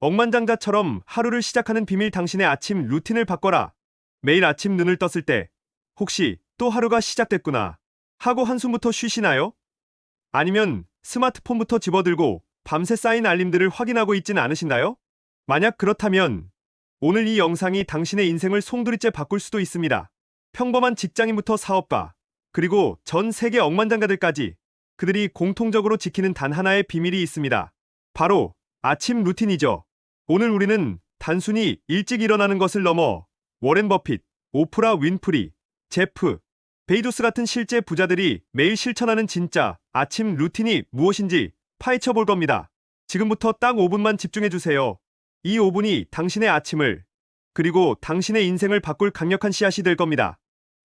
억만장자처럼 하루를 시작하는 비밀 당신의 아침 루틴을 바꿔라. 매일 아침 눈을 떴을 때 혹시 또 하루가 시작됐구나 하고 한숨부터 쉬시나요? 아니면 스마트폰부터 집어들고 밤새 쌓인 알림들을 확인하고 있진 않으신가요? 만약 그렇다면 오늘 이 영상이 당신의 인생을 송두리째 바꿀 수도 있습니다. 평범한 직장인부터 사업가, 그리고 전 세계 억만장자들까지 그들이 공통적으로 지키는 단 하나의 비밀이 있습니다. 바로 아침 루틴이죠. 오늘 우리는 단순히 일찍 일어나는 것을 넘어 워렌 버핏, 오프라 윈프리, 제프 베이조스 같은 실제 부자들이 매일 실천하는 진짜 아침 루틴이 무엇인지 파헤쳐 볼 겁니다. 지금부터 딱 5분만 집중해 주세요. 이 5분이 당신의 아침을, 그리고 당신의 인생을 바꿀 강력한 씨앗이 될 겁니다.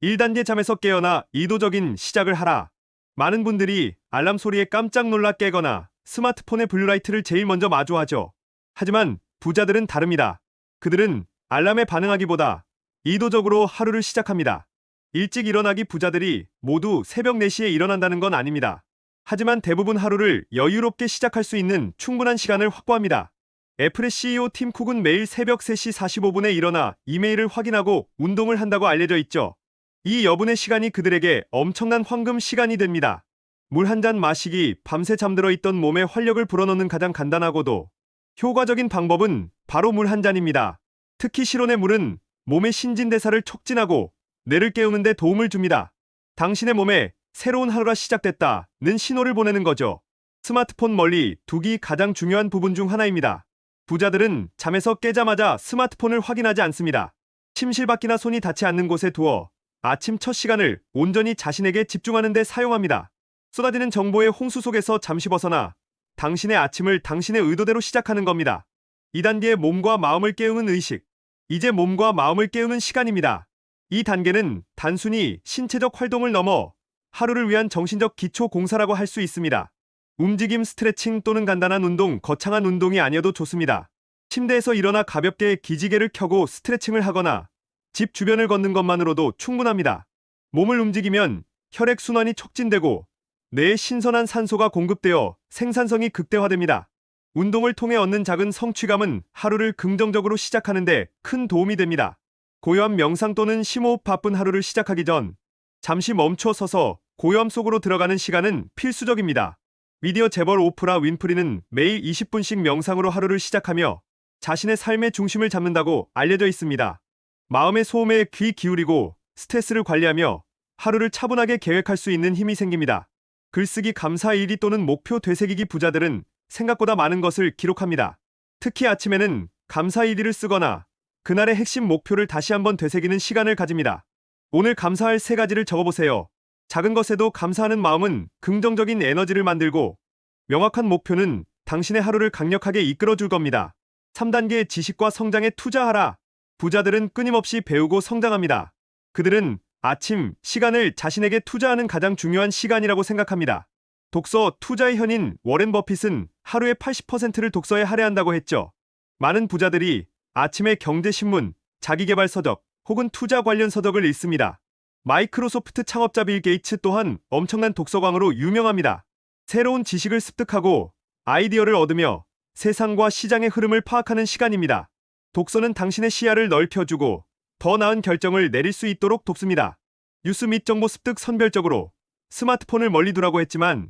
1단계 잠에서 깨어나 의도적인 시작을 하라. 많은 분들이 알람 소리에 깜짝 놀라 깨거나 스마트폰의 블루라이트를 제일 먼저 마주하죠. 하지만 부자들은 다릅니다. 그들은 알람에 반응하기보다 의도적으로 하루를 시작합니다. 일찍 일어나기 부자들이 모두 새벽 4시에 일어난다는 건 아닙니다. 하지만 대부분 하루를 여유롭게 시작할 수 있는 충분한 시간을 확보합니다. 애플의 CEO 팀 쿡은 매일 새벽 3시 45분에 일어나 이메일을 확인하고 운동을 한다고 알려져 있죠. 이 여분의 시간이 그들에게 엄청난 황금 시간이 됩니다. 물 한 잔 마시기, 밤새 잠들어 있던 몸에 활력을 불어넣는 가장 간단하고도 효과적인 방법은 바로 물 한 잔입니다. 특히 실온의 물은 몸의 신진대사를 촉진하고 뇌를 깨우는 데 도움을 줍니다. 당신의 몸에 새로운 하루가 시작됐다는 신호를 보내는 거죠. 스마트폰 멀리 두기 가장 중요한 부분 중 하나입니다. 부자들은 잠에서 깨자마자 스마트폰을 확인하지 않습니다. 침실 밖이나 손이 닿지 않는 곳에 두어 아침 첫 시간을 온전히 자신에게 집중하는 데 사용합니다. 쏟아지는 정보의 홍수 속에서 잠시 벗어나 당신의 아침을 당신의 의도대로 시작하는 겁니다. 2단계 몸과 마음을 깨우는 의식. 이제 몸과 마음을 깨우는 시간입니다. 이 단계는 단순히 신체적 활동을 넘어 하루를 위한 정신적 기초 공사라고 할 수 있습니다. 움직임, 스트레칭 또는 간단한 운동, 거창한 운동이 아니어도 좋습니다. 침대에서 일어나 가볍게 기지개를 켜고 스트레칭을 하거나 집 주변을 걷는 것만으로도 충분합니다. 몸을 움직이면 혈액순환이 촉진되고 뇌에 신선한 산소가 공급되어 생산성이 극대화됩니다. 운동을 통해 얻는 작은 성취감은 하루를 긍정적으로 시작하는데 큰 도움이 됩니다. 고요한 명상 또는 심호흡. 바쁜 하루를 시작하기 전 잠시 멈춰 서서 고요함 속으로 들어가는 시간은 필수적입니다. 미디어 재벌 오프라 윈프리는 매일 20분씩 명상으로 하루를 시작하며 자신의 삶의 중심을 잡는다고 알려져 있습니다. 마음의 소음에 귀 기울이고 스트레스를 관리하며 하루를 차분하게 계획할 수 있는 힘이 생깁니다. 글쓰기, 감사 일기 또는 목표 되새기기. 부자들은 생각보다 많은 것을 기록합니다. 특히 아침에는 감사 일기를 쓰거나 그날의 핵심 목표를 다시 한번 되새기는 시간을 가집니다. 오늘 감사할 3가지를 적어보세요. 작은 것에도 감사하는 마음은 긍정적인 에너지를 만들고 명확한 목표는 당신의 하루를 강력하게 이끌어줄 겁니다. 3단계 지식과 성장에 투자하라. 부자들은 끊임없이 배우고 성장합니다. 그들은 아침 시간을 자신에게 투자하는 가장 중요한 시간이라고 생각합니다. 독서 투자의 현인 워렌 버핏은 하루의 80%를 독서에 할애한다고 했죠. 많은 부자들이 아침에 경제신문, 자기계발 서적 혹은 투자 관련 서적을 읽습니다. 마이크로소프트 창업자 빌 게이츠 또한 엄청난 독서광으로 유명합니다. 새로운 지식을 습득하고 아이디어를 얻으며 세상과 시장의 흐름을 파악하는 시간입니다. 독서는 당신의 시야를 넓혀주고 더 나은 결정을 내릴 수 있도록 돕습니다. 뉴스 및 정보 습득. 선별적으로 스마트폰을 멀리 두라고 했지만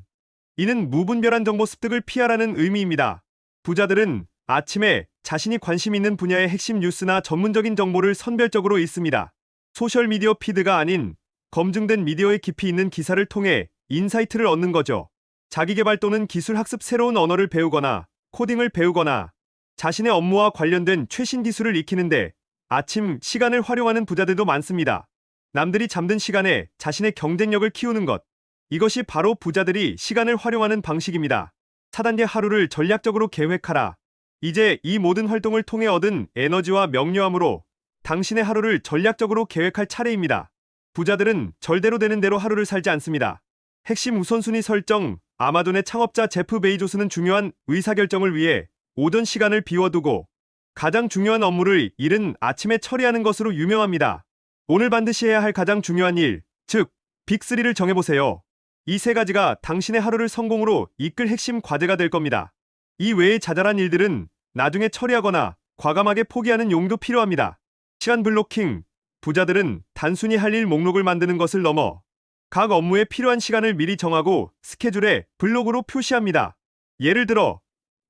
이는 무분별한 정보 습득을 피하라는 의미입니다. 부자들은 아침에 자신이 관심 있는 분야의 핵심 뉴스나 전문적인 정보를 선별적으로 읽습니다. 소셜미디어 피드가 아닌 검증된 미디어의 깊이 있는 기사를 통해 인사이트를 얻는 거죠. 자기계발 또는 기술 학습. 새로운 언어를 배우거나 코딩을 배우거나 자신의 업무와 관련된 최신 기술을 익히는데 아침 시간을 활용하는 부자들도 많습니다. 남들이 잠든 시간에 자신의 경쟁력을 키우는 것. 이것이 바로 부자들이 시간을 활용하는 방식입니다. 4단계 하루를 전략적으로 계획하라. 이제 이 모든 활동을 통해 얻은 에너지와 명료함으로 당신의 하루를 전략적으로 계획할 차례입니다. 부자들은 절대로 되는 대로 하루를 살지 않습니다. 핵심 우선순위 설정. 아마존의 창업자 제프 베이조스는 중요한 의사결정을 위해 오전 시간을 비워두고 가장 중요한 업무를 이른 아침에 처리하는 것으로 유명합니다. 오늘 반드시 해야 할 가장 중요한 일, 즉 빅3를 정해보세요. 이 3가지가 당신의 하루를 성공으로 이끌 핵심 과제가 될 겁니다. 이 외의 자잘한 일들은 나중에 처리하거나 과감하게 포기하는 용도 필요합니다. 시간 블로킹. 부자들은 단순히 할 일 목록을 만드는 것을 넘어 각 업무에 필요한 시간을 미리 정하고 스케줄에 블록으로 표시합니다. 예를 들어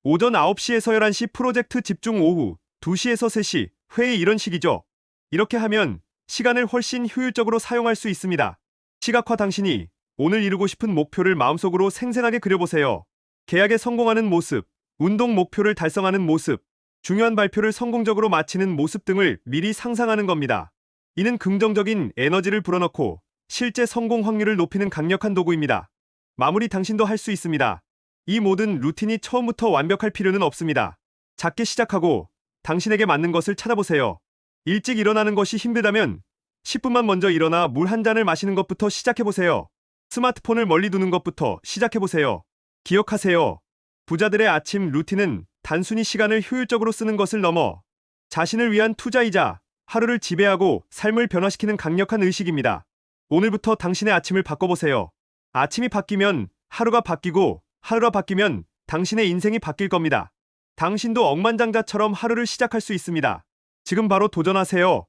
오전 9시에서 11시 프로젝트 집중, 오후 2시에서 3시 회의, 이런 식이죠. 이렇게 하면 시간을 훨씬 효율적으로 사용할 수 있습니다. 시각화. 당신이 오늘 이루고 싶은 목표를 마음속으로 생생하게 그려보세요. 계약에 성공하는 모습, 운동 목표를 달성하는 모습, 중요한 발표를 성공적으로 마치는 모습 등을 미리 상상하는 겁니다. 이는 긍정적인 에너지를 불어넣고 실제 성공 확률을 높이는 강력한 도구입니다. 마무리. 당신도 할 수 있습니다. 이 모든 루틴이 처음부터 완벽할 필요는 없습니다. 작게 시작하고 당신에게 맞는 것을 찾아보세요. 일찍 일어나는 것이 힘들다면 10분만 먼저 일어나 물 한 잔을 마시는 것부터 시작해보세요. 스마트폰을 멀리 두는 것부터 시작해보세요. 기억하세요. 부자들의 아침 루틴은 단순히 시간을 효율적으로 쓰는 것을 넘어 자신을 위한 투자이자 하루를 지배하고 삶을 변화시키는 강력한 의식입니다. 오늘부터 당신의 아침을 바꿔보세요. 아침이 바뀌면 하루가 바뀌고, 하루가 바뀌면 당신의 인생이 바뀔 겁니다. 당신도 억만장자처럼 하루를 시작할 수 있습니다. 지금 바로 도전하세요.